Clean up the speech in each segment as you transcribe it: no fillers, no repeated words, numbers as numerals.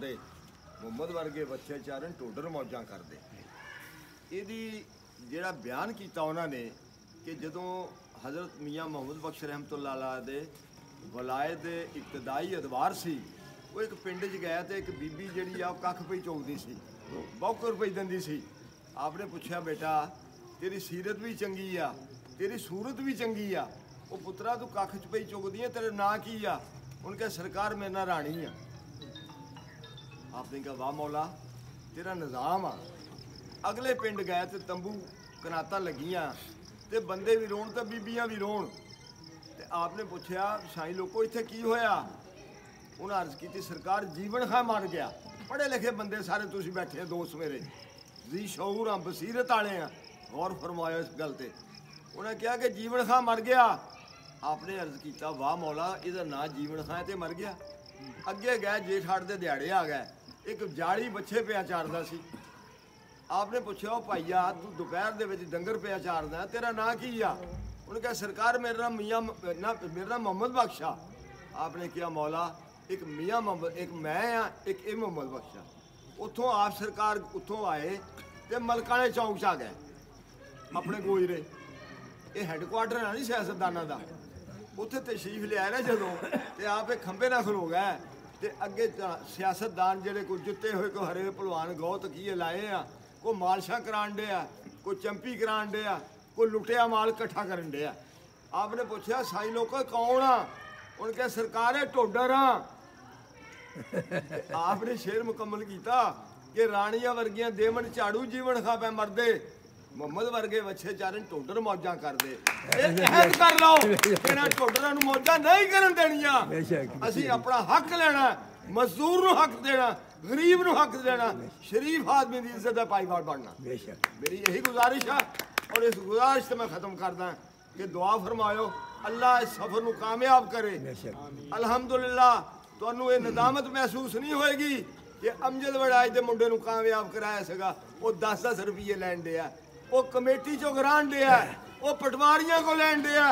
मरदे मुहम्मद वर्गे बच्चे चारण टोडर मौजां करदे। इहदी जिहड़ा बयान किया उन्होंने कि जदों हज़रत मियाँ मुहम्मद बख्श रहमतुल्लाह अलैह दे वलायत इब्तदाई अदवार सी, वो एक पिंड च गया तो एक बीबी जिहड़ी आ कख पई चुगदी सी, बौकर पई दिंदी सी। आपने पूछा बेटा तेरी सीरत भी चंगी आ, तेरी सूरत भी चंगी आ, वो पुत्रा तू कख च पई चुगदी है, तेरा नां की आ? उनके सरकार मेरे नाल राणी आ। आपने कहा वाह मौला तेरा निज़ाम आ। अगले पिंड गए तो तंबू कनाता लगियां ते बंदे भी रोण ते बीबियां भी रोण। ते आपने पूछा शाही लोगों इत्थे की होया? उन्हें अर्ज की सरकार जीवन खां मर गया। पढ़े लिखे बंदे सारे तुसीं बैठे दोस्त मेरे जी शऊर हाँ बसीरत वाले हैं, गौर फरमायो इस गल ते। उन्हें कहा कि जीवन खां मर गया। आपने अर्ज किया वाह मौला इहदा नां जीवन खां ते मर गया। अगे गए जेठ हाड़ दे दिहाड़े आ गए, एक जाली बच्चे पिया चारदा सी। आपने पूछा भाईया तू दोपहर दे विच डंगर पिया चारदा, तेरा नां की आ? उन्हें कहा सरकार मेरा नाम मियाँ मेरा नाम मोहम्मद बख्श आ। आपने कहा मौला एक मियाँ मोहम्मद, एक मैं हाँ, एक ये मोहम्मद बख्श आ। उतों आप सरकार उतों आए तो मलकाने चौंक च आ गए अपने गोजरे। ये हैडकुआटर है नहीं सियासतदाना का, उत्थे तशरीफ लिया ना जदों तो आप एक खंबे ना खलो गए तो अगे सियासतदान जेडे कोई जुत्ते हुए कोई हरे भलवान गौ तकीए लाए आ, कोई मालशा करान डे आ, कोई चंपी करान डे आ, कोई लुटिया माल इकट्ठा करन डे आ। आपने पूछा साई लोग कौन आ? उनके सरकार है टोडर हाँ। आपने शेर मुकम्मल किया कि राणिया वर्गियां देवन झाड़ू जीवन खा पे मरदे मुहम्मद वर्गे बच्चे चारण टोडर मौजा कर दे। कर लो टोडर मौजा नहीं करन देनिया। असी अपना हक लेना, मजदूर नूं हक देना, गरीब नूं हक देना, शरीफ आदमी की इज्जत का पाईवाल बनना। मेरी यही गुजारिश है और इस गुजारिश से मैं खत्म करदा कि दुआ फरमायो अल्लाह इस सफर नूं कामयाब करे। अल्हम्दुलिल्लाह तुहानूं ये नदामत महसूस नहीं होएगी कि अमजद वड़ाज के मुंडे नूं कामयाब कराया सीगा, वो 10-10 रुपये लैन दिया, वो कमेटी चो ग्रांट दिया, वो पटवारियों को लैन दिया।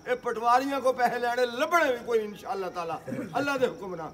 ये पटवारियों को पैसे लैने लभने भी कोई इंशाअल्लाह ताला अल्लाह के हुक्म ना।